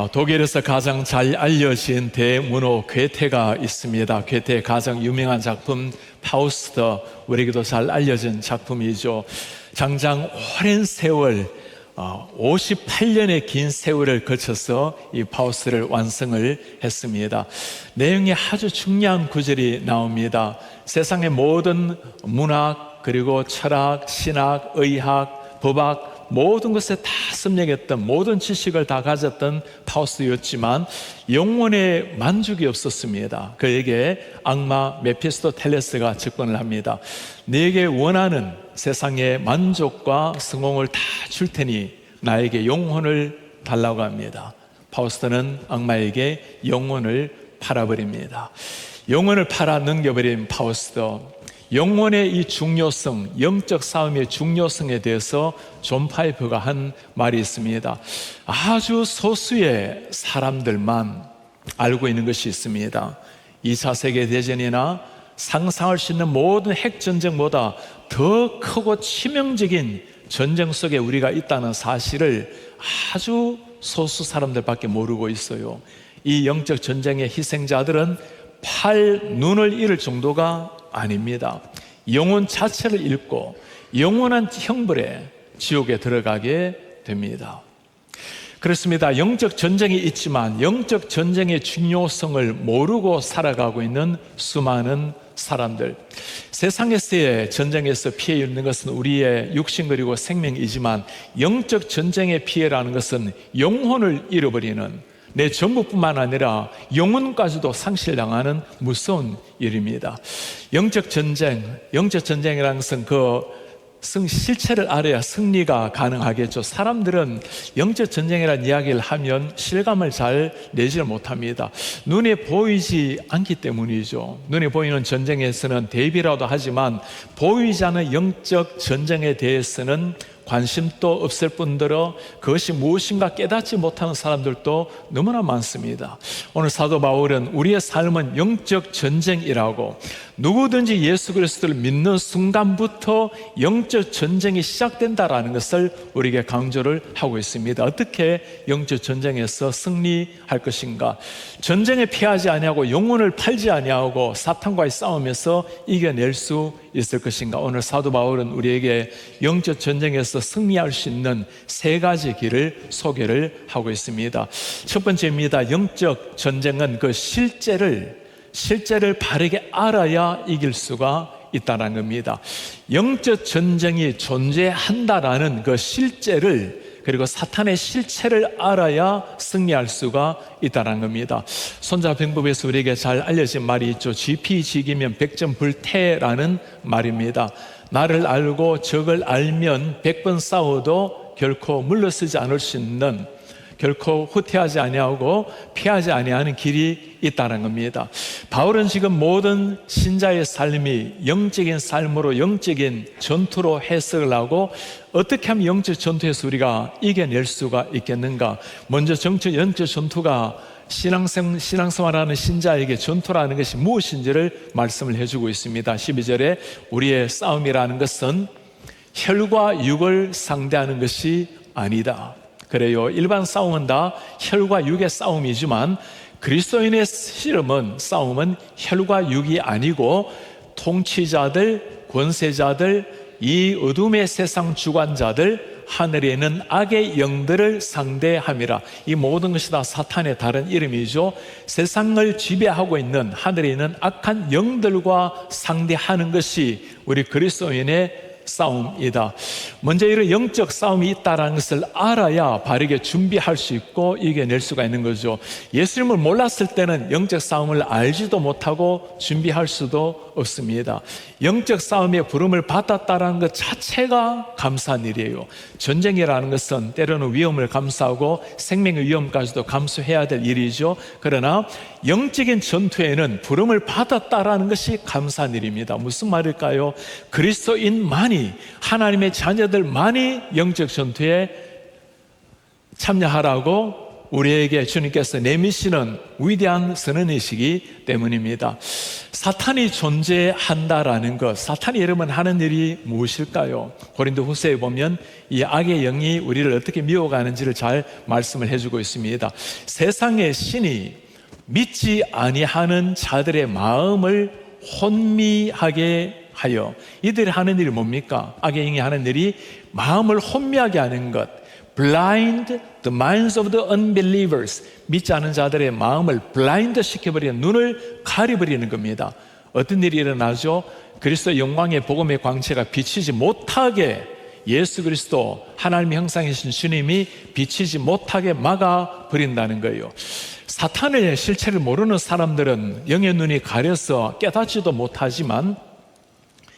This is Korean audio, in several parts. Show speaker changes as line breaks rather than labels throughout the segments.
독일에서 가장 잘 알려진 대문호 괴테가 있습니다. 괴테의 가장 유명한 작품 파우스트, 우리에게도 잘 알려진 작품이죠. 장장 오랜 세월, 58년의 긴 세월을 거쳐서 이 파우스트를 완성을 했습니다. 내용에 아주 중요한 구절이 나옵니다. 세상의 모든 문학, 그리고 철학, 신학, 의학, 법학, 모든 것에 다 섭렵했던, 모든 지식을 다 가졌던 파우스트였지만 영혼에 만족이 없었습니다. 그에게 악마 메피스토텔레스가 접근을 합니다. 네게 원하는 세상의 만족과 성공을 다 줄 테니 나에게 영혼을 달라고 합니다. 파우스트는 악마에게 영혼을 팔아버립니다. 영혼을 팔아 넘겨버린 파우스트, 영혼의 이 중요성, 영적 싸움의 중요성에 대해서 존 파이프가 한 말이 있습니다. 아주 소수의 사람들만 알고 있는 것이 있습니다. 2차 세계대전이나 상상할 수 있는 모든 핵전쟁보다 더 크고 치명적인 전쟁 속에 우리가 있다는 사실을 아주 소수 사람들밖에 모르고 있어요. 이 영적 전쟁의 희생자들은 팔, 눈을 잃을 정도가 아닙니다. 영혼 자체를 잃고 영원한 형벌에 지옥에 들어가게 됩니다. 그렇습니다. 영적 전쟁이 있지만 영적 전쟁의 중요성을 모르고 살아가고 있는 수많은 사람들, 세상에서의 전쟁에서 피해 입는 것은 우리의 육신 그리고 생명이지만 영적 전쟁의 피해라는 것은 영혼을 잃어버리는, 내 전부뿐만 아니라 영혼까지도 상실당하는 무서운 일입니다. 영적 전쟁이라는 것은 실체를 알아야 승리가 가능하겠죠. 사람들은 영적 전쟁이라는 이야기를 하면 실감을 잘 내지를 못합니다. 눈에 보이지 않기 때문이죠. 눈에 보이는 전쟁에서는 대비라도 하지만 보이지 않는 영적 전쟁에 대해서는 관심도 없을 뿐더러 그것이 무엇인가 깨닫지 못하는 사람들도 너무나 많습니다. 오늘 사도 바울은 우리의 삶은 영적 전쟁이라고, 누구든지 예수 그리스도를 믿는 순간부터 영적 전쟁이 시작된다라는 것을 우리에게 강조를 하고 있습니다. 어떻게 영적 전쟁에서 승리할 것인가? 전쟁에 피하지 아니하고 영혼을 팔지 아니하고 사탄과의 싸움에서 이겨낼 수 있을 것인가? 오늘 사도 바울은 우리에게 영적 전쟁에서 승리할 수 있는 세 가지 길을 소개를 하고 있습니다. 첫 번째입니다. 영적 전쟁은 그 실제를 바르게 알아야 이길 수가 있다는 겁니다. 영적 전쟁이 존재한다라는 그 실제를, 그리고 사탄의 실체를 알아야 승리할 수가 있다는 겁니다. 손자병법에서 우리에게 잘 알려진 말이 있죠. 지피지기면 백전불태라는 말입니다. 나를 알고 적을 알면 100번 싸워도 결코 물러서지 않을 수 있는, 결코 후퇴하지 아니하고 피하지 아니하는 길이 있다는 겁니다. 바울은 지금 모든 신자의 삶이 영적인 삶으로, 영적인 전투로 해석을 하고 어떻게 하면 영적 전투에서 우리가 이겨낼 수가 있겠는가? 먼저 영적 전투가 신앙생활하는 신자에게 전투라는 것이 무엇인지를 말씀을 해주고 있습니다. 12절에 우리의 싸움이라는 것은 혈과 육을 상대하는 것이 아니다. 그래요. 일반 싸움은 다 혈과 육의 싸움이지만 그리스도인의 싸움은 혈과 육이 아니고 통치자들, 권세자들, 이 어둠의 세상 주관자들, 하늘에 있는 악의 영들을 상대함이라. 이 모든 것이 다 사탄의 다른 이름이죠. 세상을 지배하고 있는 하늘에 있는 악한 영들과 상대하는 것이 우리 그리스도인의 싸움이다. 먼저 이런 영적 싸움이 있다는 것을 알아야 바르게 준비할 수 있고 이겨낼 수가 있는 거죠. 예수님을 몰랐을 때는 영적 싸움을 알지도 못하고 준비할 수도 없습니다. 영적 싸움의 부름을 받았다는 것 자체가 감사한 일이에요. 전쟁이라는 것은 때로는 위험을 감수하고 생명의 위험까지도 감수해야 될 일이죠. 그러나 영적인 전투에는 부름을 받았다라는 것이 감사한 일입니다. 무슨 말일까요? 그리스도인만이, 하나님의 자녀들만이 영적 전투에 참여하라고 우리에게 주님께서 내미시는 위대한 선언이시기 때문입니다. 사탄이 존재한다라는 것, 사탄이 여러분 하는 일이 무엇일까요? 고린도후서에 보면 이 악의 영이 우리를 어떻게 미워가는지를 잘 말씀을 해주고 있습니다. 세상의 신이 믿지 아니하는 자들의 마음을 혼미하게 하여, 이들이 하는 일이 뭡니까? 악의 영이 하는 일이 마음을 혼미하게 하는 것, blind the minds of the unbelievers, 믿지 않은 자들의 마음을 블라인드 시켜버리는, 눈을 가려버리는 겁니다. 어떤 일이 일어나죠? 그리스도 영광의 복음의 광채가 비치지 못하게, 예수 그리스도 하나님의 형상이신 주님이 비치지 못하게 막아버린다는 거예요. 사탄의 실체를 모르는 사람들은 영의 눈이 가려서 깨닫지도 못하지만,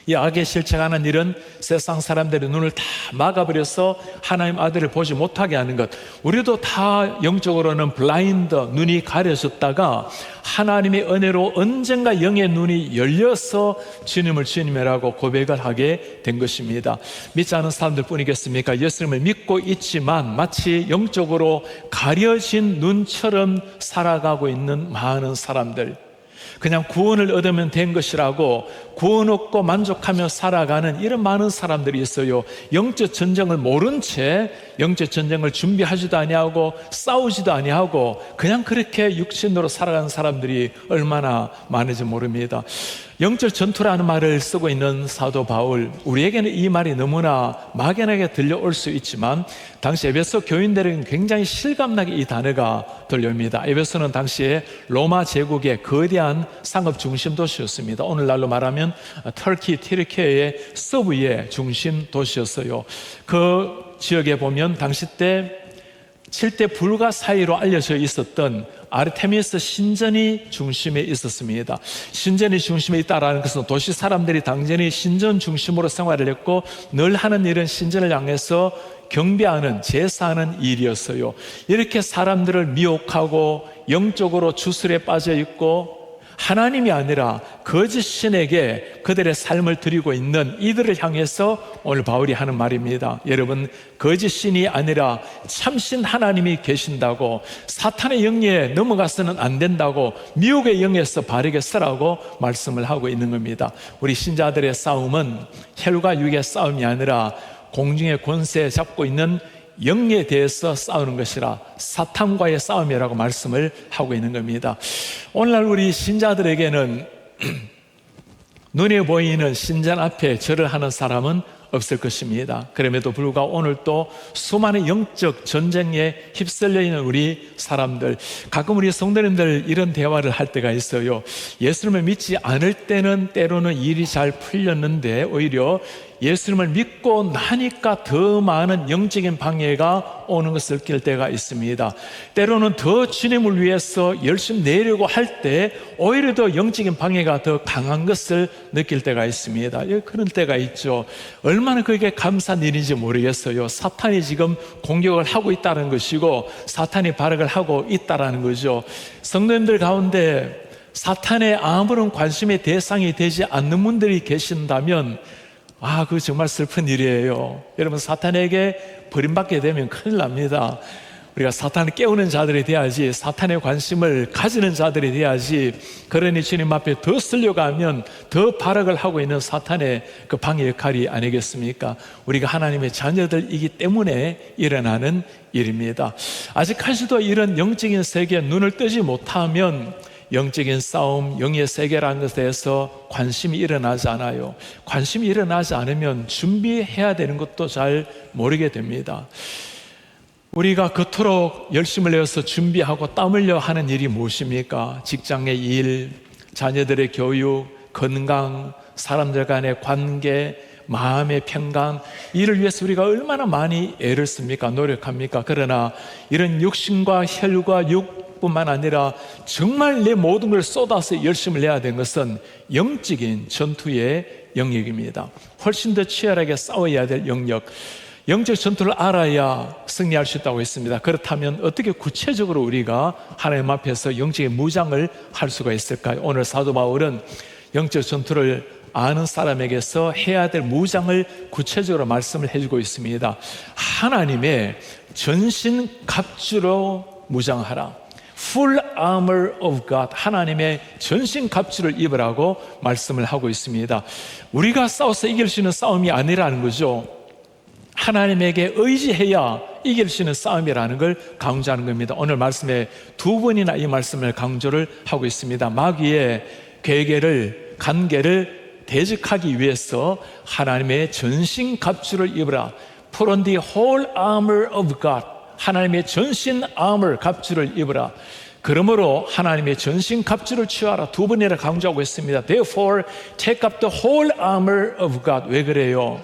이 악의 실체가 하는 일은 세상 사람들의 눈을 다 막아버려서 하나님 아들을 보지 못하게 하는 것. 우리도 다 영적으로는 블라인드, 눈이 가려졌다가 하나님의 은혜로 언젠가 영의 눈이 열려서 주님을 주님이라고 고백을 하게 된 것입니다. 믿지 않은 사람들 뿐이겠습니까? 예수님을 믿고 있지만 마치 영적으로 가려진 눈처럼 살아가고 있는 많은 사람들, 그냥 구원을 얻으면 된 것이라고 구원 얻고 만족하며 살아가는 이런 많은 사람들이 있어요. 영적 전쟁을 모른 채 영적 전쟁을 준비하지도 아니하고 싸우지도 아니하고 그냥 그렇게 육신으로 살아가는 사람들이 얼마나 많은지 모릅니다. 영적 전투라는 말을 쓰고 있는 사도 바울, 우리에게는 이 말이 너무나 막연하게 들려올 수 있지만 당시 에베소 교인들에게는 굉장히 실감나게 이 단어가 들려옵니다. 에베소는 당시에 로마 제국의 거대한 상업 중심 도시였습니다. 오늘날로 말하면 터키, 튀르키예의 서부의 중심 도시였어요. 그 지역에 보면 당시 때 7대 불가 사이로 알려져 있었던 아르테미스 신전이 중심에 있었습니다. 신전이 중심에 있다라는 것은 도시 사람들이 당연히 신전 중심으로 생활을 했고 늘 하는 일은 신전을 향해서 경배하는, 제사하는 일이었어요. 이렇게 사람들을 미혹하고 영적으로 주술에 빠져 있고 하나님이 아니라 거짓 신에게 그들의 삶을 드리고 있는 이들을 향해서 오늘 바울이 하는 말입니다. 여러분, 거짓 신이 아니라 참신 하나님이 계신다고, 사탄의 영에 넘어가서는 안 된다고, 미혹의 영에서 바르게 쓰라고 말씀을 하고 있는 겁니다. 우리 신자들의 싸움은 혈과 육의 싸움이 아니라 공중의 권세 잡고 있는 영에 대해서 싸우는 것이라 사탄과의 싸움이라고 말씀을 하고 있는 겁니다. 오늘날 우리 신자들에게는 눈에 보이는 신전 앞에 절을 하는 사람은 없을 것입니다. 그럼에도 불구하고 오늘 또 수많은 영적 전쟁에 휩쓸려 있는 우리 사람들, 가끔 우리 성도님들 이런 대화를 할 때가 있어요. 예수님을 믿지 않을 때는 때로는 일이 잘 풀렸는데 오히려 예수님을 믿고 나니까 더 많은 영적인 방해가 오는 것을 느낄 때가 있습니다. 때로는 더 주님을 위해서 열심히 내려고 할 때 오히려 더 영적인 방해가 더 강한 것을 느낄 때가 있습니다. 그런 때가 있죠. 얼마나 그게 감사한 일인지 모르겠어요. 사탄이 지금 공격을 하고 있다는 것이고 사탄이 발악을 하고 있다는 거죠. 성도님들 가운데 사탄의 아무런 관심의 대상이 되지 않는 분들이 계신다면 그거 정말 슬픈 일이에요. 여러분, 사탄에게 버림받게 되면 큰일 납니다. 우리가 사탄을 깨우는 자들이 돼야지, 사탄의 관심을 가지는 자들이 돼야지. 그러니 주님 앞에 더 쓰려가면 더 발악을 하고 있는 사탄의 그 방해 역할이 아니겠습니까? 우리가 하나님의 자녀들이기 때문에 일어나는 일입니다. 아직까지도 이런 영적인 세계에 눈을 뜨지 못하면 영적인 싸움, 영의 세계라는 것에 대해서 관심이 일어나지 않아요. 관심이 일어나지 않으면 준비해야 되는 것도 잘 모르게 됩니다. 우리가 그토록 열심을 내어서 준비하고 땀 흘려 하는 일이 무엇입니까? 직장의 일, 자녀들의 교육, 건강, 사람들 간의 관계, 마음의 평강, 이를 위해서 우리가 얼마나 많이 애를 씁니까? 노력합니까? 그러나 이런 육신과 혈과 뿐만 아니라 정말 내 모든 걸 쏟아서 열심을 내야 되는 것은 영적인 전투의 영역입니다. 훨씬 더 치열하게 싸워야 될 영역, 영적 전투를 알아야 승리할 수 있다고 했습니다. 그렇다면 어떻게 구체적으로 우리가 하나님 앞에서 영적인 무장을 할 수가 있을까요? 오늘 사도 바울은 영적 전투를 아는 사람에게서 해야 될 무장을 구체적으로 말씀을 해주고 있습니다. 하나님의 전신 갑주로 무장하라. Full armor of God, 하나님의 전신 갑주를 입으라고 말씀을 하고 있습니다. 우리가 싸워서 이길 수 있는 싸움이 아니라는 거죠. 하나님에게 의지해야 이길 수 있는 싸움이라는 걸 강조하는 겁니다. 오늘 말씀에 두 번이나 이 말씀을 강조를 하고 있습니다. 마귀의 괴계를, 간계를 대적하기 위해서 하나님의 전신 갑주를 입으라. Put on the whole armor of God, 하나님의 전신 armor, 갑주를 입으라. 그러므로 하나님의 전신 갑주를 취하라. 두 번이나 강조하고 있습니다. Therefore take up the whole armor of God. 왜 그래요?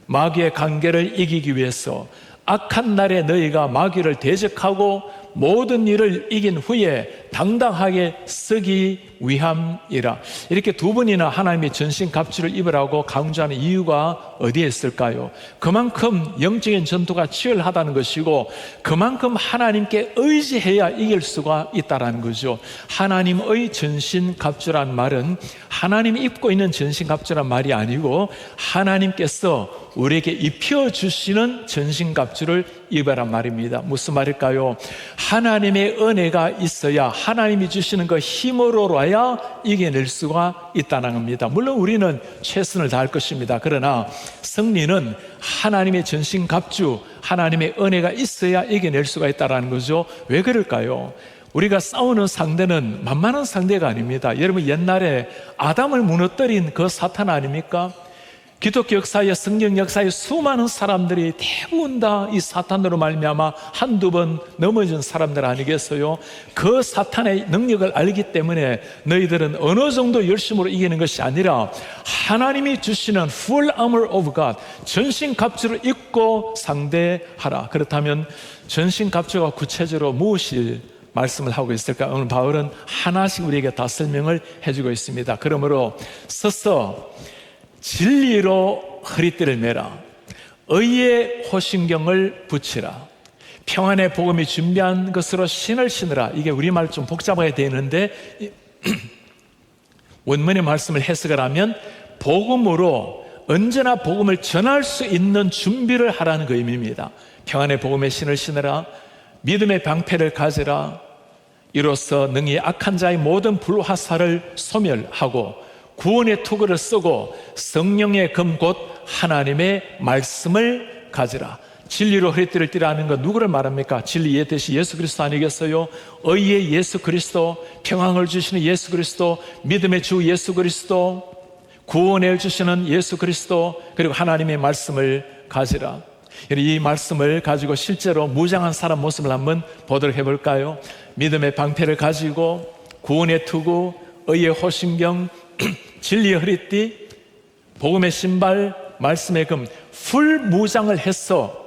마귀의 관계를 이기기 위해서 악한 날에 너희가 마귀를 대적하고 모든 일을 이긴 후에 당당하게 서기 위함이라. 이렇게 두 번이나 하나님의 전신 갑주를 입으라고 강조하는 이유가 어디에 있을까요? 그만큼 영적인 전투가 치열하다는 것이고 그만큼 하나님께 의지해야 이길 수가 있다는 거죠. 하나님의 전신 갑주란 말은 하나님이 입고 있는 전신 갑주란 말이 아니고 하나님께서 우리에게 입혀주시는 전신 갑주를 입으란 말입니다. 무슨 말일까요? 하나님의 은혜가 있어야 하나님이 주시는 그 힘으로라야 이겨낼 수가 있다는 겁니다. 물론 우리는 최선을 다할 것입니다. 그러나 승리는 하나님의 전신 갑주, 하나님의 은혜가 있어야 이겨낼 수가 있다는 거죠. 왜 그럴까요? 우리가 싸우는 상대는 만만한 상대가 아닙니다. 여러분, 옛날에 아담을 무너뜨린 그 사탄 아닙니까? 기독교 역사에, 성경 역사에 수많은 사람들이 대부분 다 이 사탄으로 말미암아 한두 번 넘어진 사람들 아니겠어요? 그 사탄의 능력을 알기 때문에 너희들은 어느 정도 열심으로 이기는 것이 아니라 하나님이 주시는 full armor of God, 전신 갑주를 입고 상대하라. 그렇다면 전신 갑주가 구체적으로 무엇이 말씀을 하고 있을까? 오늘 바울은 하나씩 우리에게 다 설명을 해주고 있습니다. 그러므로 서서 진리로 허리띠를 매라. 의의 호심경을 붙이라. 평안의 복음이 준비한 것으로 신을 신으라. 이게 우리말 좀 복잡하게 되는데 원문의 말씀을 해석을 하면 복음으로 언제나 복음을 전할 수 있는 준비를 하라는 그 의미입니다. 평안의 복음의 신을 신으라. 믿음의 방패를 가지라. 이로써 능히 악한 자의 모든 불화살을 소멸하고 구원의 투구를 쓰고 성령의 금 곧 하나님의 말씀을 가지라. 진리로 허리띠를 띠라는 건 누구를 말합니까? 진리의 뜻이 예수 그리스도 아니겠어요? 의의 예수 그리스도, 평안을 주시는 예수 그리스도, 믿음의 주 예수 그리스도, 구원을 주시는 예수 그리스도, 그리고 하나님의 말씀을 가지라. 이 말씀을 가지고 실제로 무장한 사람 모습을 한번 보도록 해볼까요? 믿음의 방패를 가지고 구원의 투구, 의의 호심경, 진리의 허리띠, 복음의 신발, 말씀의 금, 풀 무장을 해서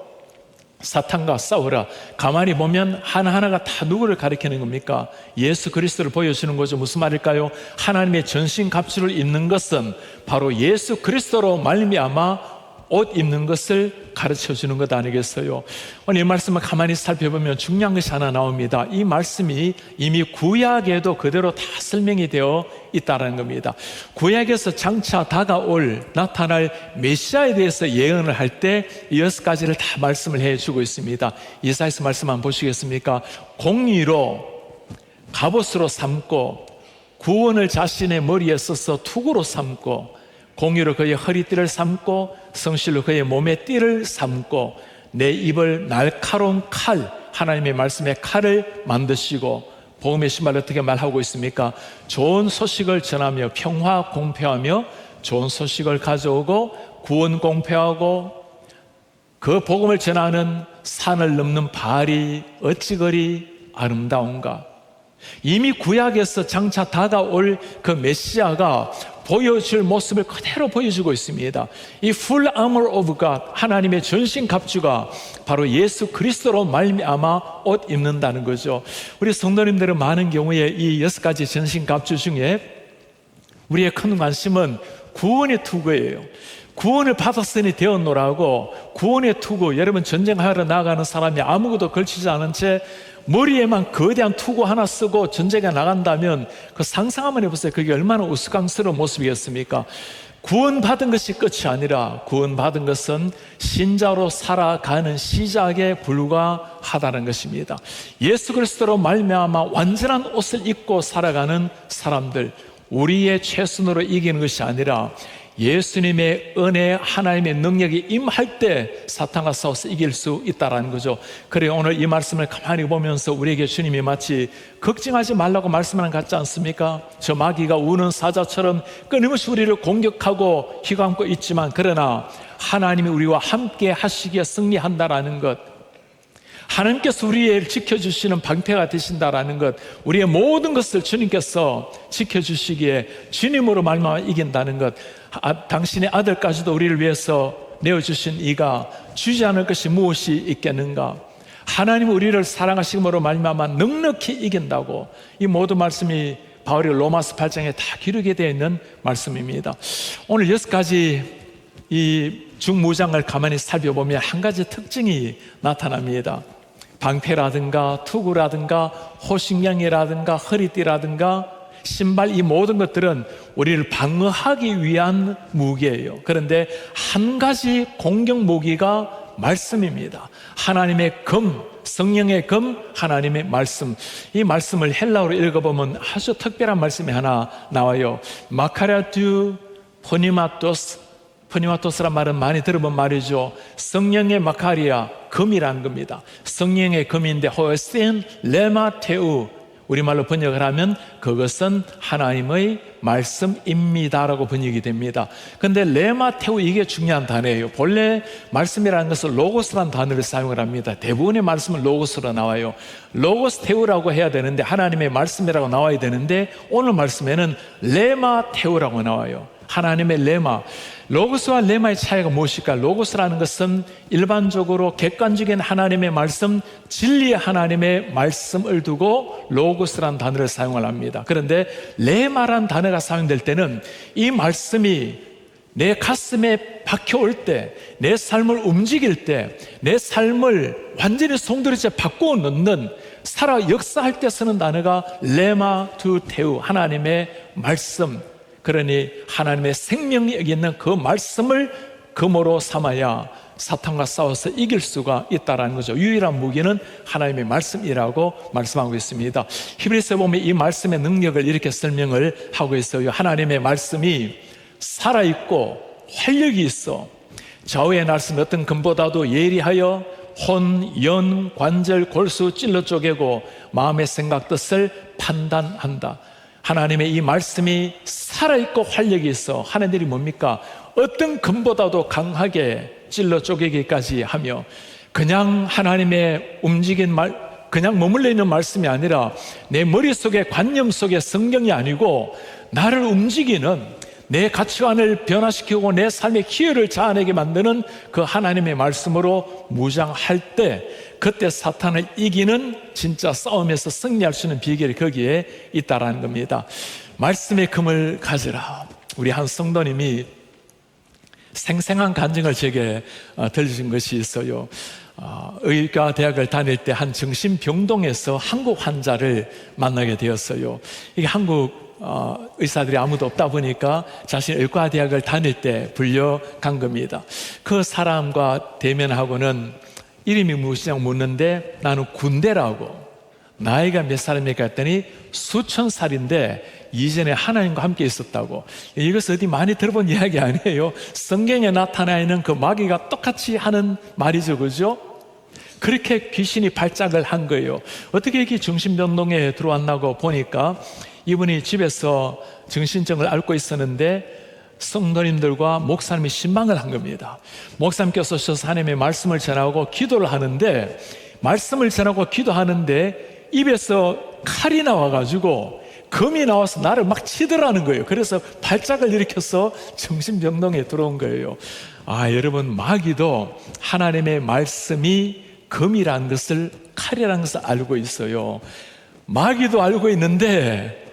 사탄과 싸우라. 가만히 보면 하나하나가 다 누구를 가리키는 겁니까? 예수 그리스도를 보여주는 거죠. 무슨 말일까요? 하나님의 전신 갑주를 입는 것은 바로 예수 그리스도로 말미암아 옷 입는 것을 가르쳐 주는 것 아니겠어요? 오늘 이 말씀을 가만히 살펴보면 중요한 것이 하나 나옵니다. 이 말씀이 이미 구약에도 그대로 다 설명이 되어 있다는 겁니다. 구약에서 장차 다가올 나타날 메시아에 대해서 예언을 할 때 이 6가지를 다 말씀을 해주고 있습니다. 이사야서 말씀 한번 보시겠습니까? 공의로 갑옷으로 삼고 구원을 자신의 머리에 써서 투구로 삼고 공의로 그의 허리띠를 삼고 성실로 그의 몸의 띠를 삼고 내 입을 날카로운 칼, 하나님의 말씀의 칼을 만드시고 복음의 신발을 어떻게 말하고 있습니까? 좋은 소식을 전하며 평화 공표하며 좋은 소식을 가져오고 구원 공표하고 그 복음을 전하는 산을 넘는 발이 어찌 그리 아름다운가. 이미 구약에서 장차 다가올 그 메시아가 보여줄 모습을 그대로 보여주고 있습니다. 이 full armor of God, 하나님의 전신 갑주가 바로 예수 그리스도로 말미암아 옷 입는다는 거죠. 우리 성도님들은 많은 경우에 이 6가지 전신 갑주 중에 우리의 큰 관심은 구원의 투구예요. 구원을 받았으니 되었노라고 구원의 투구, 여러분 전쟁하러 나가는 사람이 아무것도 걸치지 않은 채 머리에만 거대한 투구 하나 쓰고 전쟁에 나간다면 그 상상 한번 해보세요. 그게 얼마나 우스꽝스러운 모습이겠습니까? 구원받은 것이 끝이 아니라 구원받은 것은 신자로 살아가는 시작에 불과하다는 것입니다. 예수 그리스도로 말미암아 완전한 옷을 입고 살아가는 사람들, 우리의 최선으로 이기는 것이 아니라 예수님의 은혜, 하나님의 능력이 임할 때 사탄과 싸워서 이길 수 있다는 거죠. 그래 오늘 이 말씀을 가만히 보면서 우리에게 주님이 마치 걱정하지 말라고 말씀하는 것 같지 않습니까? 저 마귀가 우는 사자처럼 끊임없이 우리를 공격하고 휘감고 있지만 그러나 하나님이 우리와 함께 하시기에 승리한다라는 것, 하나님께서 우리를 지켜주시는 방패가 되신다라는 것, 우리의 모든 것을 주님께서 지켜주시기에 주님으로 말미암아 이긴다는 것, 당신의 아들까지도 우리를 위해서 내어주신 이가 주지 않을 것이 무엇이 있겠는가? 하나님 우리를 사랑하심으로 말미암아 넉넉히 이긴다고, 이 모든 말씀이 바울이 로마서 8장에 다 기록이 되어 있는 말씀입니다. 오늘 6가지 이 중무장을 가만히 살펴보면 한 가지 특징이 나타납니다. 방패라든가 투구라든가 호신경이라든가 허리띠라든가 신발, 이 모든 것들은 우리를 방어하기 위한 무기예요. 그런데 한 가지 공격 무기가 말씀입니다. 하나님의 검, 성령의 검, 하나님의 말씀. 이 말씀을 헬라어로 읽어보면 아주 특별한 말씀이 하나 나와요. 마카라투 포니마토스. 포니마토스란 말은 많이 들어본 말이죠. 성령의 마카리아, 검이라는 겁니다. 성령의 검인데 호에센 레마테우, 우리말로 번역을 하면 그것은 하나님의 말씀입니다라고 번역이 됩니다. 그런데 레마테우, 이게 중요한 단어예요. 본래 말씀이라는 것은 로고스라는 단어를 사용을 합니다. 대부분의 말씀은 로고스로 나와요. 로고스테우라고 해야 되는데 하나님의 말씀이라고 나와야 되는데 오늘 말씀에는 레마테우라고 나와요. 하나님의 레마. 로고스와 레마의 차이가 무엇일까? 로고스라는 것은 일반적으로 객관적인 하나님의 말씀, 진리의 하나님의 말씀을 두고 로고스라는 단어를 사용을 합니다. 그런데 레마라는 단어가 사용될 때는 이 말씀이 내 가슴에 박혀올 때, 내 삶을 움직일 때, 내 삶을 완전히 송두리째 바꾸어 놓는, 살아 역사할 때 쓰는 단어가 레마 투 테우, 하나님의 말씀. 그러니 하나님의 생명력이 있는 그 말씀을 검으로 삼아야 사탄과 싸워서 이길 수가 있다는 거죠. 유일한 무기는 하나님의 말씀이라고 말씀하고 있습니다. 히브리서에 보면 이 말씀의 능력을 이렇게 설명을 하고 있어요. 하나님의 말씀이 살아있고 활력이 있어 좌우의 날선 어떤 금보다도 예리하여 혼, 연, 관절, 골수 찔러 쪼개고 마음의 생각 뜻을 판단한다. 하나님의 이 말씀이 살아있고 활력이 있어 하나님이 뭡니까? 어떤 금보다도 강하게 찔러 쪼개기까지 하며, 그냥 하나님의 움직인 말, 그냥 머물러 있는 말씀이 아니라 내 머릿속에 관념 속에 성경이 아니고 나를 움직이는, 내 가치관을 변화시키고 내 삶의 기회를 자아내게 만드는 그 하나님의 말씀으로 무장할 때, 그때 사탄을 이기는 진짜 싸움에서 승리할 수 있는 비결이 거기에 있다라는 겁니다. 말씀의 금을 가지라. 우리 한 성도님이 생생한 간증을 제게 들려준 것이 있어요. 의과 대학을 다닐 때 한 정신병동에서 한국 환자를 만나게 되었어요. 이게 한국 의사들이 아무도 없다 보니까 자신 의과 대학을 다닐 때 불려간 겁니다. 그 사람과 대면하고는 이름이 무엇이냐고 묻는데 나는 군대라고, 나이가 몇 살입니까 했더니 수천 살인데 이전에 하나님과 함께 있었다고. 이것을 어디 많이 들어본 이야기 아니에요. 성경에 나타나 있는 그 마귀가 똑같이 하는 말이죠, 그죠? 그렇게 귀신이 발작을 한 거예요. 어떻게 이렇게 정신병동에 들어왔나고 보니까 이분이 집에서 정신증을 앓고 있었는데 성도님들과 목사님이 신방을 한 겁니다. 목사님께서 오셔서 하나님의 말씀을 전하고 기도를 하는데, 말씀을 전하고 기도하는데 입에서 칼이 나와가지고 검이 나와서 나를 막 치더라는 거예요. 그래서 발작을 일으켜서 정신병동에 들어온 거예요. 여러분, 마귀도 하나님의 말씀이 검이라는 것을, 칼이라는 것을 알고 있어요. 마귀도 알고 있는데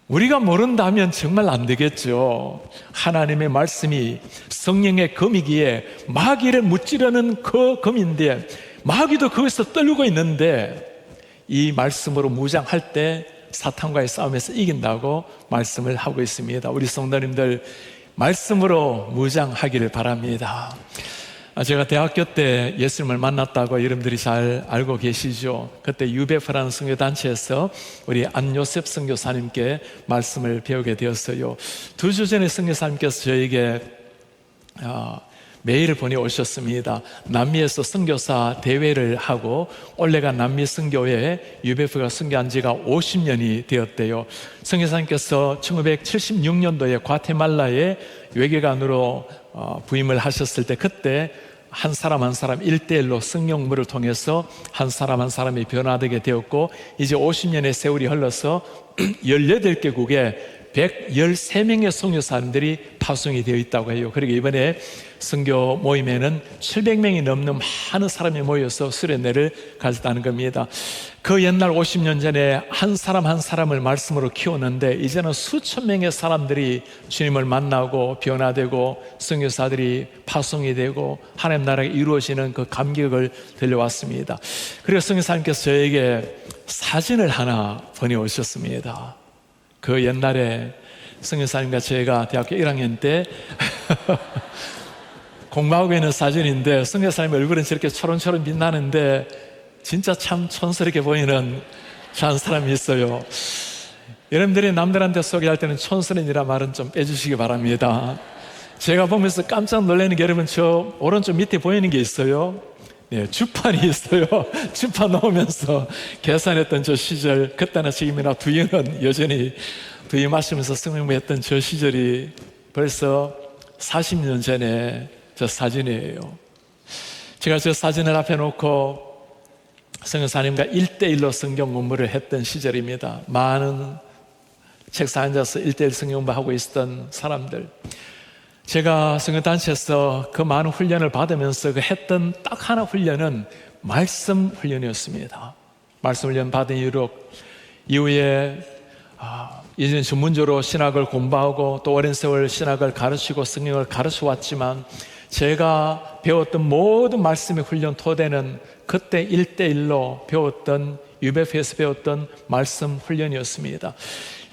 우리가 모른다면 정말 안 되겠죠. 하나님의 말씀이 성령의 검이기에 마귀를 무찌르는 그 검인데, 마귀도 거기서 떨고 있는데 이 말씀으로 무장할 때 사탄과의 싸움에서 이긴다고 말씀을 하고 있습니다. 우리 성도님들 말씀으로 무장하기를 바랍니다. 제가 대학교 때 예수님을 만났다고 여러분들이 잘 알고 계시죠. 그때 UBF라는 선교단체에서 우리 안요셉 선교사님께 말씀을 배우게 되었어요. 2주 전에 선교사님께서 저에게 메일을 보내오셨습니다. 남미에서 선교사 대회를 하고 올해가 남미 선교회에 UBF가 선교한 지가 50년이 되었대요. 선교사님께서 1976년도에 과테말라에 외교관으로 부임을 하셨을 때 그때 한 사람 한 사람 1대1로 성령물을 통해서 한 사람 한 사람이 변화되게 되었고, 이제 50년의 세월이 흘러서 18개국에 113명의 선교사님들이 파송이 되어 있다고 해요. 그리고 이번에 선교 모임에는 700명이 넘는 많은 사람이 모여서 수련회를 가졌다는 겁니다. 그 옛날 50년 전에 한 사람 한 사람을 말씀으로 키웠는데 이제는 수천 명의 사람들이 주님을 만나고 변화되고 선교사들이 파송이 되고 하나님 나라가 이루어지는 그 감격을 들려왔습니다. 그리고 선교사님께서 저에게 사진을 하나 보내오셨습니다. 그 옛날에 선교사님과 제가 대학교 1학년 때 공부하고 있는 사진인데 선교사님 얼굴은 저렇게 초롱초롱 빛나는데 진짜 참 촌스럽게 보이는 한 사람이 있어요. 여러분들이 남들한테 소개할 때는 촌스러운이라 말은 좀 빼주시기 바랍니다. 제가 보면서 깜짝 놀라는 게 여러분 저 오른쪽 밑에 보이는 게 있어요. 네, 주판이 있어요. 주판 넣으면서 계산했던 저 시절, 그때나 지금이나 두유는 여전히 두유 마시면서 성공했던 저 시절이 벌써 40년 전에 저 사진이에요. 제가 저 사진을 앞에 놓고 선교사님과 1대1로 성경 공부를 했던 시절입니다. 많은 책상에 앉아서 1대1 성경 공부하고 있었던 사람들, 제가 선교단체에서 그 많은 훈련을 받으면서 그 했던 딱 하나 훈련은 말씀 훈련이었습니다. 말씀 훈련 받은 이후에 이제는 전문적으로 신학을 공부하고 또 오랜 세월 신학을 가르치고 성경을 가르쳐 왔지만 제가 배웠던 모든 말씀의 훈련 토대는 그때 1대1로 배웠던 UBF에서 배웠던 말씀 훈련이었습니다.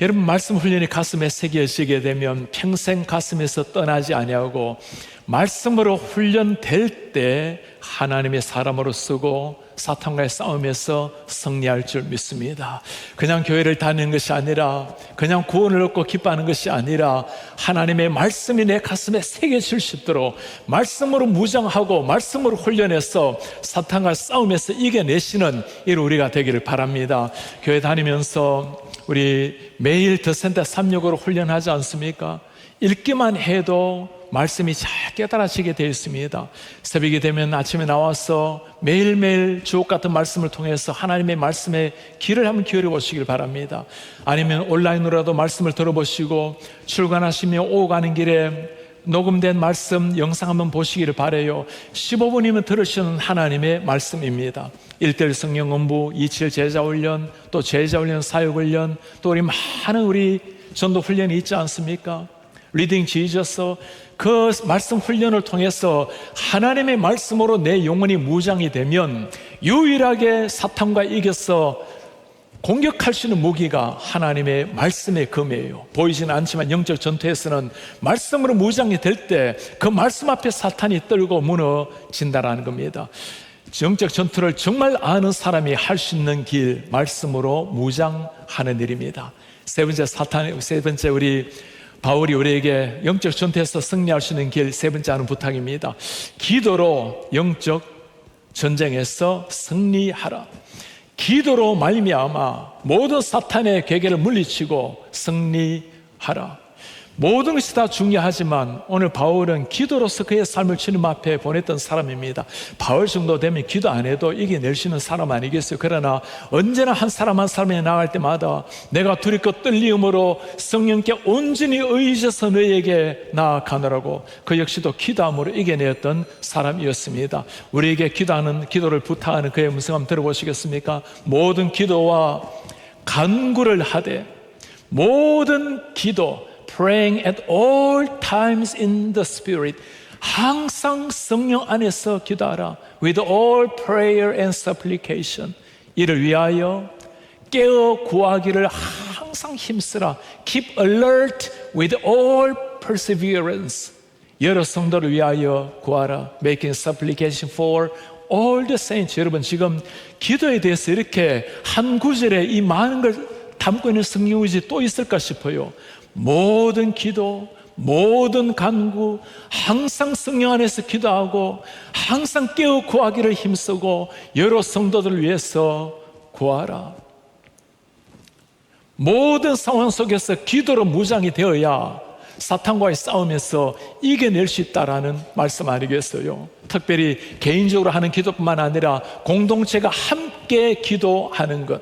여러분, 말씀 훈련이 가슴에 새겨지게 되면 평생 가슴에서 떠나지 아니하고 말씀으로 훈련될 때 하나님의 사람으로 쓰고 사탄과의 싸움에서 승리할 줄 믿습니다. 그냥 교회를 다니는 것이 아니라, 그냥 구원을 얻고 기뻐하는 것이 아니라 하나님의 말씀이 내 가슴에 새겨질 수 있도록 말씀으로 무장하고 말씀으로 훈련해서 사탄과 싸움에서 이겨내시는 이 우리가 되기를 바랍니다. 교회 다니면서 우리 매일 더 센터 365로 훈련하지 않습니까? 읽기만 해도 말씀이 잘 깨달아지게 되어 있습니다. 새벽이 되면 아침에 나와서 매일매일 주옥 같은 말씀을 통해서 하나님의 말씀에 귀를 한번 기울여 보시길 바랍니다. 아니면 온라인으로라도 말씀을 들어보시고 출근하시며 오고 가는 길에 녹음된 말씀 영상 한번 보시기를 바라요. 15분이면 들으시는 하나님의 말씀입니다. 1대1 성경 공부, 27 제자 훈련, 또 제자 훈련, 사역 훈련, 또 우리 많은 우리 전도 훈련이 있지 않습니까? 리딩 지저스, 그 말씀 훈련을 통해서 하나님의 말씀으로 내 영혼이 무장이 되면 유일하게 사탄과 이겨서 공격할 수 있는 무기가 하나님의 말씀의 검이에요. 보이지는 않지만 영적 전투에서는 말씀으로 무장이 될 때 그 말씀 앞에 사탄이 떨고 무너진다라는 겁니다. 영적 전투를 정말 아는 사람이 할 수 있는 길, 말씀으로 무장하는 일입니다. 세 번째 우리 바울이 우리에게 영적 전투에서 승리할 수 있는 길, 세 번째 하는 부탁입니다. 기도로 영적 전쟁에서 승리하라. 기도로 말미암아 모든 사탄의 괴계를 물리치고 승리하라. 모든 것이 다 중요하지만 오늘 바울은 기도로서 그의 삶을 주님 앞에 보냈던 사람입니다. 바울 정도 되면 기도 안 해도 이겨낼 수 있는 사람 아니겠어요? 그러나 언제나 한 사람 한 사람이 나갈 때마다 내가 두렵고 떨림으로 성령께 온전히 의지해서 너에게 나아가노라고 그 역시도 기도함으로 이겨내었던 사람이었습니다. 우리에게 기도를 부탁하는 그의 음성 한번 들어보시겠습니까? 모든 기도와 간구를 하되 모든 기도 praying at all times in the Spirit. 항상 성령 안에서 기도하라. With all prayer and supplication. 이를 위하여 깨어 구하기를 항상 힘쓰라. Keep alert with all perseverance. 여러 성도를 위하여 구하라. Making supplication for all the saints. 여러분, 지금 기도에 대해서 이렇게 한 구절에 이 많은 걸 담고 있는 성경 구절이 또 있을까 싶어요. 모든 기도, 모든 간구, 항상 성령 안에서 기도하고 항상 깨어 구하기를 힘쓰고 여러 성도들을 위해서 구하라. 모든 상황 속에서 기도로 무장이 되어야 사탄과의 싸움에서 이겨낼 수 있다라는 말씀 아니겠어요? 특별히 개인적으로 하는 기도뿐만 아니라 공동체가 함께 기도하는 것,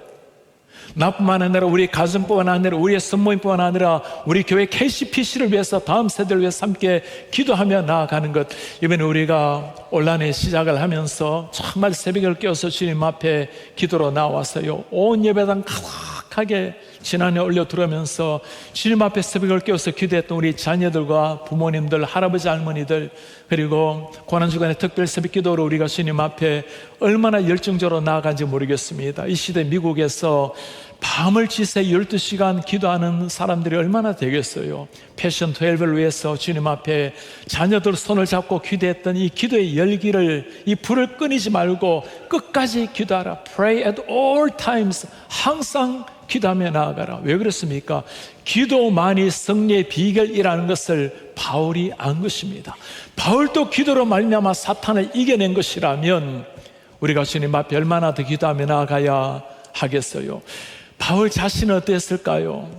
나뿐만 아니라 우리 가정뿐만 아니라 우리의 선모임뿐만 아니라 우리 교회 KCPC를 위해서 다음 세대를 위해서 함께 기도하며 나아가는 것. 이번에 우리가 온라인에 시작을 하면서 정말 새벽을 깨어서 주님 앞에 기도로 나왔어요. 온 예배당 가득하게 지난해 올려 들으면서 주님 앞에 새벽을 깨어서 기도했던 우리 자녀들과 부모님들, 할아버지, 할머니들, 그리고 고난주간에 특별 새벽 기도로 우리가 주님 앞에 얼마나 열정적으로 나아간지 모르겠습니다. 이 시대 미국에서 밤을 지새 12시간 기도하는 사람들이 얼마나 되겠어요. 패션 12을 위해서 주님 앞에 자녀들 손을 잡고 기도했던 이 기도의 열기를, 이 불을 끊이지 말고 끝까지 기도하라. Pray at all times. 항상 기도하며 나아가라. 왜 그렇습니까? 기도만이 승리의 비결이라는 것을 바울이 안 것입니다. 바울도 기도로 말미암아 사탄을 이겨낸 것이라면 우리가 주님 앞에 얼마나 더 기도하며 나아가야 하겠어요? 바울 자신은 어땠을까요?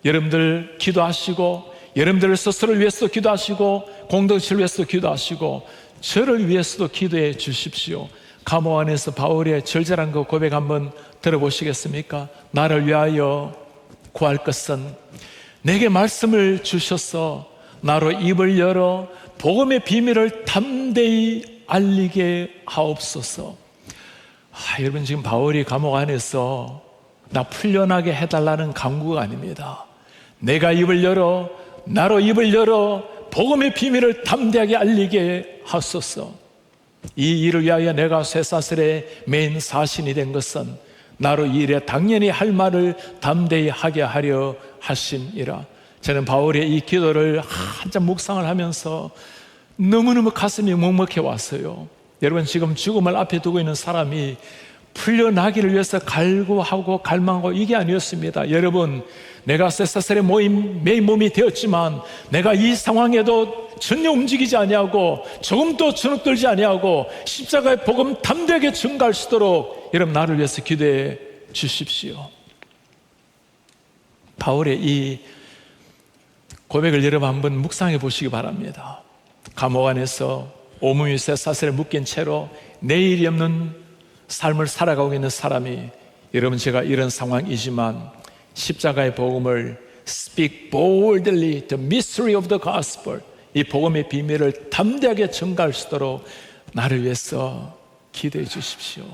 여러분들 기도하시고, 여러분들 스스로를 위해서도 기도하시고, 공동체를 위해서도 기도하시고, 저를 위해서도 기도해 주십시오. 감옥 안에서 바울의 절절한 그 고백 한번 들어보시겠습니까? 나를 위하여 구할 것은 내게 말씀을 주셔서 나로 입을 열어 복음의 비밀을 담대히 알리게 하옵소서. 여러분, 지금 바울이 감옥 안에서 나 풀려나게 해달라는 간구가 아닙니다. 내가 입을 열어, 나로 입을 열어 복음의 비밀을 담대하게 알리게 하소서. 이 일을 위하여 내가 쇠사슬의 맨 사신이 된 것은 나로 이 일에 당연히 할 말을 담대히 하게 하려 하심이라. 저는 바울의 이 기도를 한참 묵상을 하면서 너무너무 가슴이 먹먹해 왔어요. 여러분, 지금 죽음을 앞에 두고 있는 사람이 풀려나기를 위해서 갈구하고 갈망하고 이게 아니었습니다. 여러분, 내가 쇠사슬의 메인 몸이 되었지만 내가 이 상황에도 전혀 움직이지 아니하고 조금도 주눅들지 아니하고 십자가의 복음 담대하게 증가할 수 있도록 여러분 나를 위해서 기도해 주십시오. 바울의 이 고백을 여러분 한번 묵상해 보시기 바랍니다. 감옥 안에서 온몸이 쇠사슬에 묶인 채로 내일이 없는 삶을 살아가고 있는 사람이, 여러분, 제가 이런 상황이지만 십자가의 복음을 speak boldly the mystery of the gospel, 이 복음의 비밀을 담대하게 전가할 수 있도록 나를 위해서 기도해 주십시오.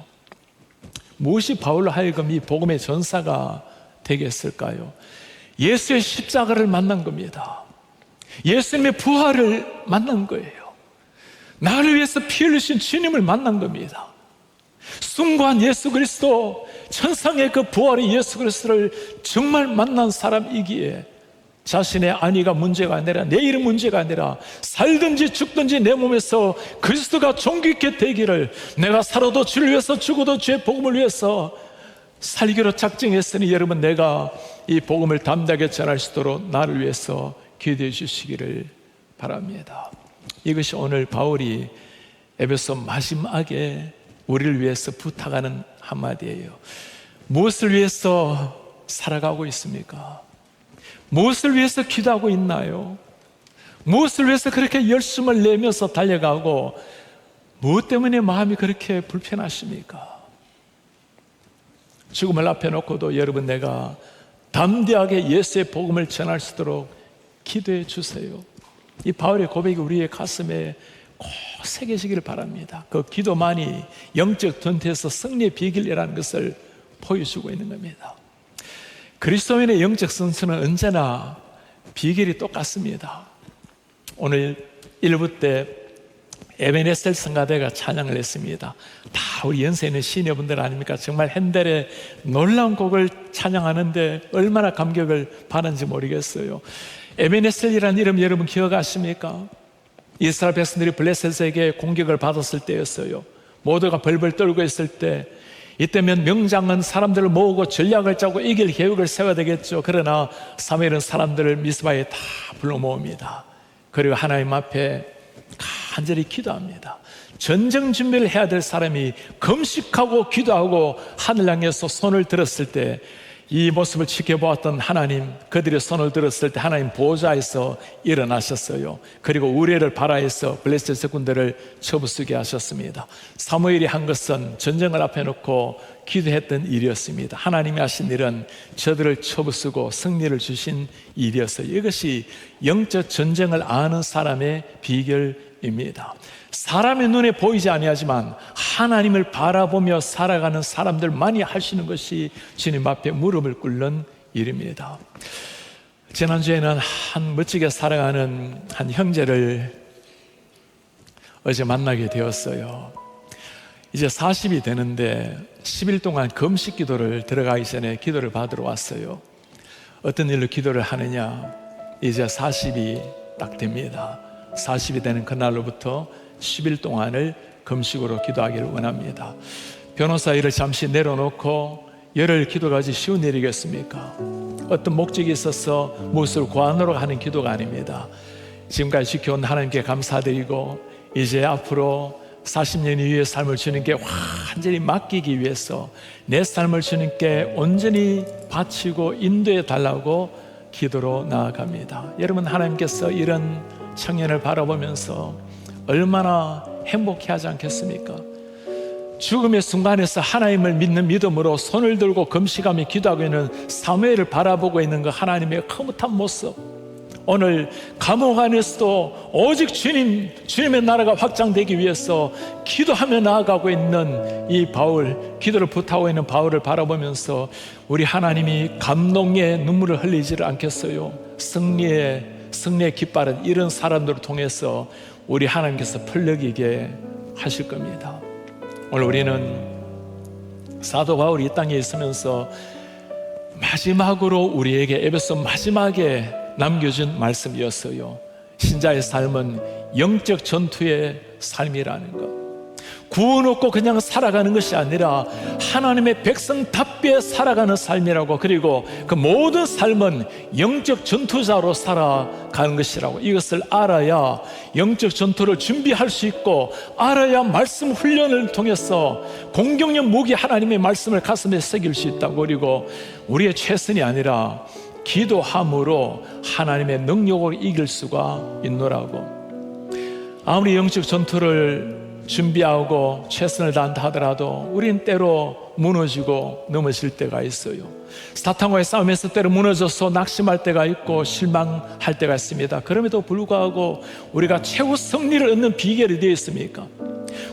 무엇이 바울로 하여금 이 복음의 전사가 되게 했을까요? 예수의 십자가를 만난 겁니다. 예수님의 부활을 만난 거예요. 나를 위해서 피 흘리신 주님을 만난 겁니다. 숭고한 예수 그리스도, 천상의 그 부활의 예수 그리스도를 정말 만난 사람이기에 자신의 안위가 문제가 아니라, 내일은 문제가 아니라 살든지 죽든지 내 몸에서 그리스도가 존귀케 되기를, 내가 살아도 주를 위해서 죽어도 주의 복음을 위해서 살기로 작정했으니 여러분, 내가 이 복음을 담대하게 전할 수 있도록 나를 위해서 기도해 주시기를 바랍니다. 이것이 오늘 바울이 에베소 마지막에 우리를 위해서 부탁하는 한마디예요. 무엇을 위해서 살아가고 있습니까? 무엇을 위해서 기도하고 있나요? 무엇을 위해서 그렇게 열심을 내면서 달려가고, 무엇 때문에 마음이 그렇게 불편하십니까? 죽음을 앞에 놓고도 여러분, 내가 담대하게 예수의 복음을 전할 수 있도록 기도해 주세요. 이 바울의 고백이 우리의 가슴에 꼭 새기시기를 바랍니다. 그 기도만이 영적 전투에서 승리의 비결이라는 것을 보여주고 있는 겁니다. 그리스도인의 영적 선수는 언제나 비결이 똑같습니다. 오늘 1부 때 에베네셀 성가대가 찬양을 했습니다. 다 우리 연세 있는 시니어분들 아닙니까? 정말 핸델의 놀라운 곡을 찬양하는데 얼마나 감격을 받는지 모르겠어요. 에베네셀이라는 이름 여러분 기억하십니까? 이스라엘 백성들이 블레셋에게 공격을 받았을 때였어요. 모두가 벌벌 떨고 있을 때, 이때면 명장은 사람들을 모으고 전략을 짜고 이길 계획을 세워야 되겠죠. 그러나 사무엘은 사람들을 미스바에 다 불러 모읍니다. 그리고 하나님 앞에 간절히 기도합니다. 전쟁 준비를 해야 될 사람이 금식하고 기도하고 하늘 향해서 손을 들었을 때, 이 모습을 지켜보았던 하나님, 그들의 손을 들었을 때 하나님 보좌에서 일어나셨어요. 그리고 우레를 발하에서 블레셋 군대를 쳐부수게 하셨습니다. 사무엘이 한 것은 전쟁을 앞에 놓고 기도했던 일이었습니다. 하나님이 하신 일은 저들을 쳐부수고 승리를 주신 일이었어요. 이것이 영적 전쟁을 아는 사람의 비결입니다. 사람의 눈에 보이지 아니하지만 하나님을 바라보며 살아가는 사람들만이 할 수 있는 것이 주님 앞에 무릎을 꿇는 일입니다. 지난주에는 한 멋지게 살아가는 한 형제를 어제 만나게 되었어요. 이제 40이 되는데 10일 동안 금식 기도를 들어가기 전에 기도를 받으러 왔어요. 어떤 일로 기도를 하느냐, 이제 40이 딱 됩니다. 40이 되는 그날로부터 10일 동안을 금식으로 기도하기를 원합니다. 변호사 일을 잠시 내려놓고 열흘 기도가 쉬운 일이겠습니까? 어떤 목적이 있어서 무엇을 구하느라 하는 기도가 아닙니다. 지금까지 지켜온 하나님께 감사드리고 이제 앞으로 40년 이후의 삶을 주님께 완전히 맡기기 위해서 내 삶을 주님께 온전히 바치고 인도해 달라고 기도로 나아갑니다. 여러분, 하나님께서 이런 청년을 바라보면서 얼마나 행복해하지 않겠습니까? 죽음의 순간에서 하나님을 믿는 믿음으로 손을 들고 금식하며 기도하고 있는 사무엘을 바라보고 있는 그 하나님의 흐뭇한 모습, 오늘 감옥 안에서도 오직 주님의 나라가 확장되기 위해서 기도하며 나아가고 있는 이 바울, 기도를 부탁하고 있는 바울을 바라보면서 우리 하나님이 감동의 눈물을 흘리지를 않겠어요? 승리의 깃발은 이런 사람들을 통해서 우리 하나님께서 펄럭이게 하실 겁니다. 오늘 우리는 사도 바울이 이 땅에 있으면서 마지막으로 우리에게 에베소 마지막에 남겨준 말씀이었어요. 신자의 삶은 영적 전투의 삶이라는 것, 구원 얻고 그냥 살아가는 것이 아니라 하나님의 백성답게 살아가는 삶이라고, 그리고 그 모든 삶은 영적 전투자로 살아가는 것이라고, 이것을 알아야 영적 전투를 준비할 수 있고, 알아야 말씀 훈련을 통해서 공격력 무기 하나님의 말씀을 가슴에 새길 수 있다고, 그리고 우리의 최선이 아니라 기도함으로 하나님의 능력으로 이길 수가 있노라고. 아무리 영적 전투를 준비하고 최선을 다한다 하더라도 우린 때로 무너지고 넘어질 때가 있어요. 사탄과의 싸움에서 때로 무너져서 낙심할 때가 있고 실망할 때가 있습니다. 그럼에도 불구하고 우리가 최후 승리를 얻는 비결이 되어 있습니까?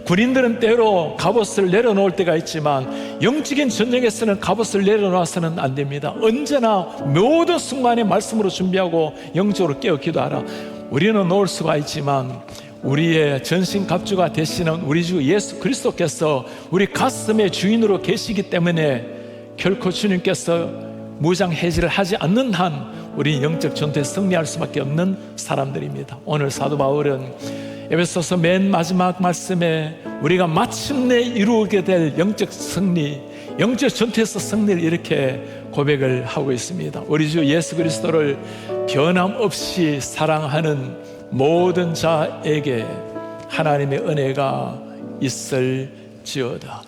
군인들은 때로 갑옷을 내려놓을 때가 있지만 영적인 전쟁에서는 갑옷을 내려놓아서는 안 됩니다. 언제나 모든 순간에 말씀으로 준비하고 영적으로 깨어 기도하라. 우리는 놓을 수가 있지만 우리의 전신갑주가 되시는 우리 주 예수 그리스도께서 우리 가슴의 주인으로 계시기 때문에 결코 주님께서 무장해제를 하지 않는 한 우리 영적 전투에 승리할 수밖에 없는 사람들입니다. 오늘 사도 바울은 에베소서 맨 마지막 말씀에 우리가 마침내 이루게 될 영적 승리, 영적 전투에서 승리를 이렇게 고백을 하고 있습니다. 우리 주 예수 그리스도를 변함없이 사랑하는 모든 자에게 하나님의 은혜가 있을지어다.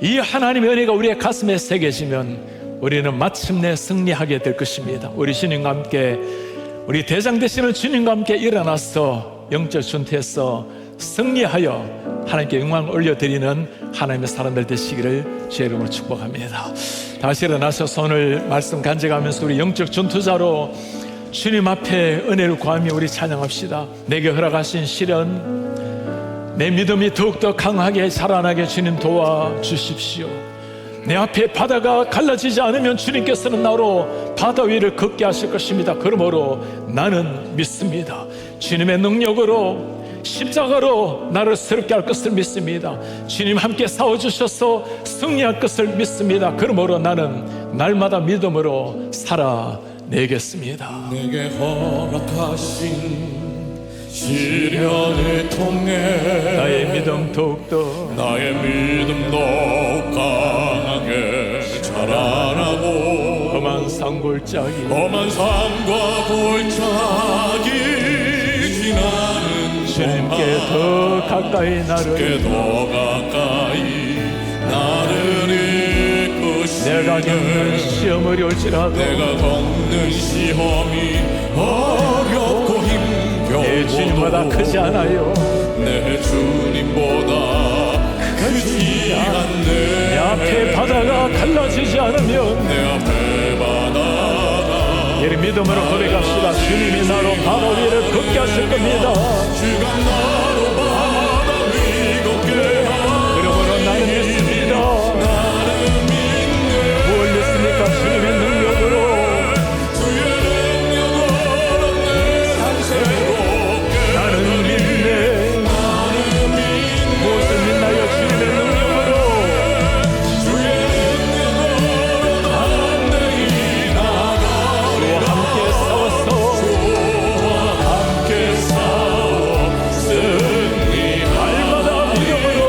이 하나님의 은혜가 우리의 가슴에 새겨지면 우리는 마침내 승리하게 될 것입니다. 우리 주님과 함께, 우리 대장 되시는 주님과 함께 일어나서 영적 전투에서 승리하여 하나님께 영광을 올려드리는 하나님의 사람들 되시기를 주의 이름으로 축복합니다. 다시 일어나서 손을 말씀 간직하면서 우리 영적 전투자로 주님 앞에 은혜를 구하며 우리 찬양합시다. 내게 허락하신 시련, 내 믿음이 더욱더 강하게 자라나게 주님 도와주십시오. 내 앞에 바다가 갈라지지 않으면 주님께서는 나로 바다 위를 걷게 하실 것입니다. 그러므로 나는 믿습니다. 주님의 능력으로 십자가로 나를 새롭게 할 것을 믿습니다. 주님 함께 싸워주셔서 승리할 것을 믿습니다. 그러므로 나는 날마다 믿음으로 살아내겠습니다.
내게 허락하신 시련을 통해
나의 믿음 더욱더
강하게 자라나고
험한 산골짜기
산과 골짜기 지나는
주님께 더 가까이 나를
이끄시네.
내가 겪는 시험을 올지라도
내가 겪는 시험이 어렵고 힘겨워도
내 주님보다 크지 않아요.
내 주님보다 크지 않네.
내 앞에 바다가 갈라지지 않으면
내 앞에 바다가
이를 믿음으로 고백합시다. 주님이 나로 바다 위를 걷게 하실 겁니다.
주가 나로 바다 위 걷게
그러므로 나는 믿습니다. 무엇을 믿습니까? 주님의 능력으로
주의 능력으로 내 삶 새롭게
나는 믿네. 무엇을 믿나요? 주님의 능력으로
주의 능력으로 담대히 나가
주와 함께 싸웠어.
함께 싸워 승리
날마다 믿음으로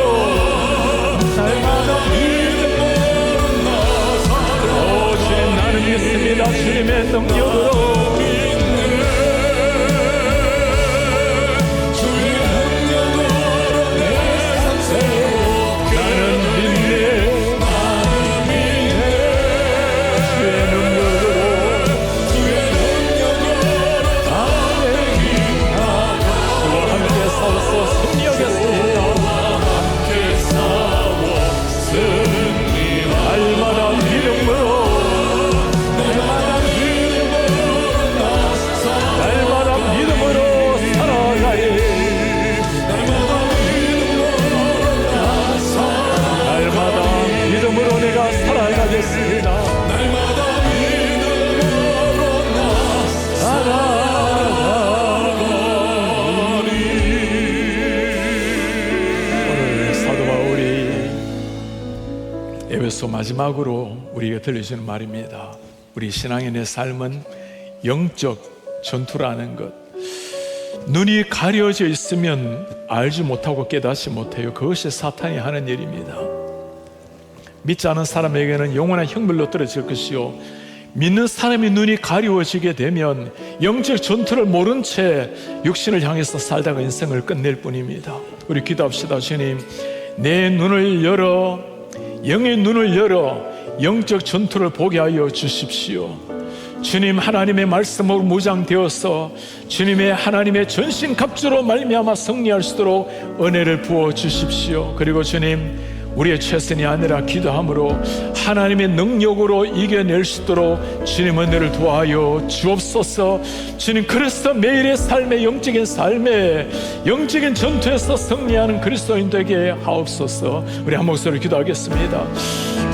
주님 나는 믿습니다. 주님의 능력으로
주의 능력으로 내 삶 새롭게
나는 믿네. 주의 능력으로
주의 능력으로
주와 함께 싸워서 승리하겠습니다.
함께 싸워 승리
날마다 믿음으로 날마다 믿음으로 살아가리. 날마다 믿음으로 내가 살아가겠습니다.
날마다 믿음으로 나
오늘 사도 바울이 에베소 마지막으로 우리에게 들려주는 말입니다. 우리 신앙인의 삶은 영적 전투라는 것. 눈이 가려져 있으면 알지 못하고 깨닫지 못해요. 그것이 사탄이 하는 일입니다. 믿지 않은 사람에게는 영원한 형벌로 떨어질 것이요, 믿는 사람이 눈이 가리워지게 되면 영적 전투를 모른 채 육신을 향해서 살다가 인생을 끝낼 뿐입니다. 우리 기도합시다. 주님, 내 눈을 열어, 영의 눈을 열어 영적 전투를 보게 하여 주십시오. 주님, 하나님의 말씀으로 무장되어서 주님의 하나님의 전신갑주로 말미암아 승리할 수 있도록 은혜를 부어 주십시오. 그리고 주님, 우리의 최선이 아니라 기도함으로 하나님의 능력으로 이겨낼 수 있도록 주님 은혜를 도와여 주옵소서. 주님, 그리스도 매일의 삶의 영적인 삶에 영적인 전투에서 승리하는 그리스도인 되게 하옵소서. 우리 한 목소리로 기도하겠습니다.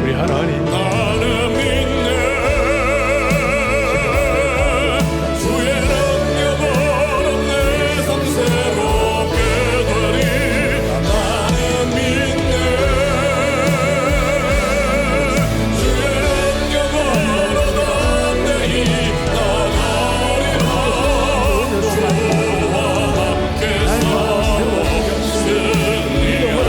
우리 하나님,
나는 믿네. 주의 능력으로 내 삶 새롭게 되리. 나는 믿네. 주의 능력으로 담대히 나가리라. 주와 함께 싸워 승리하리라.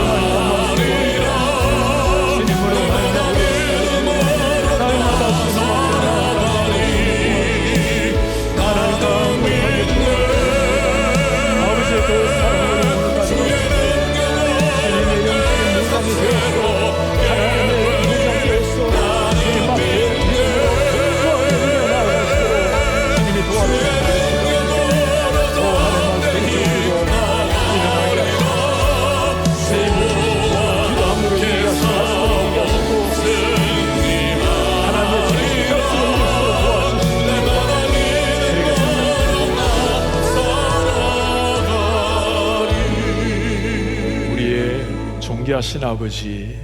존귀하신 아버지,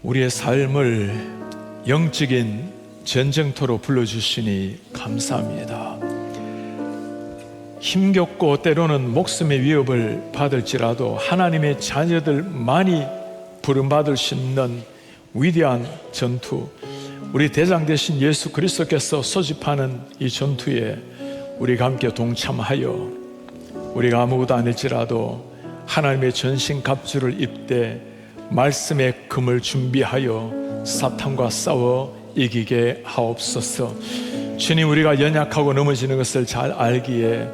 우리의 삶을 영적인 전쟁터로 불러주시니 감사합니다. 힘겹고 때로는 목숨의 위협을 받을지라도 하나님의 자녀들만이 부름받을 수 있는 위대한 전투, 우리 대장 되신 예수 그리스도께서 소집하는 이 전투에 우리가 함께 동참하여 우리가 아무것도 아닐지라도 하나님의 전신 갑주를 입되 말씀의 금을 준비하여 사탄과 싸워 이기게 하옵소서. 주님, 우리가 연약하고 넘어지는 것을 잘 알기에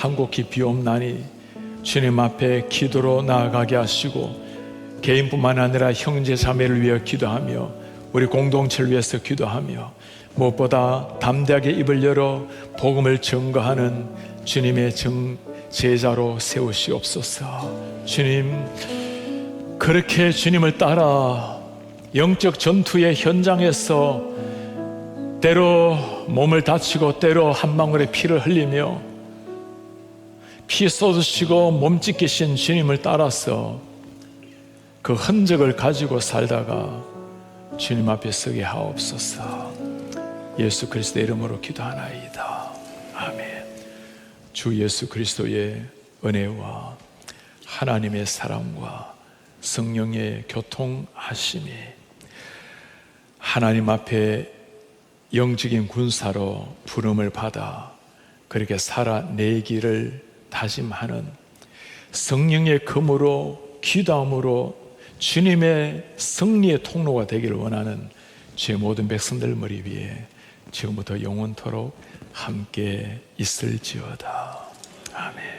간곡히 비옵나니 주님 앞에 기도로 나아가게 하시고 개인뿐만 아니라 형제 자매를 위해 기도하며 우리 공동체를 위해서 기도하며 무엇보다 담대하게 입을 열어 복음을 증거하는 주님의 제자로 세우시옵소서. 주님, 그렇게 주님을 따라 영적 전투의 현장에서 때로 몸을 다치고 때로 한 방울의 피를 흘리며 피 쏟으시고 몸 찢기신 주님을 따라서 그 흔적을 가지고 살다가 주님 앞에 서게 하옵소서. 예수 그리스도의 이름으로 기도하나이다. 아멘. 주 예수 그리스도의 은혜와 하나님의 사랑과 성령의 교통하심이 하나님 앞에 영적인 군사로 부름을 받아 그렇게 살아내기를 다짐하는 성령의 검으로 기도함으로 주님의 승리의 통로가 되기를 원하는 주의 모든 백성들 머리 위에 지금부터 영원토록 함께 있을지어다. 아멘.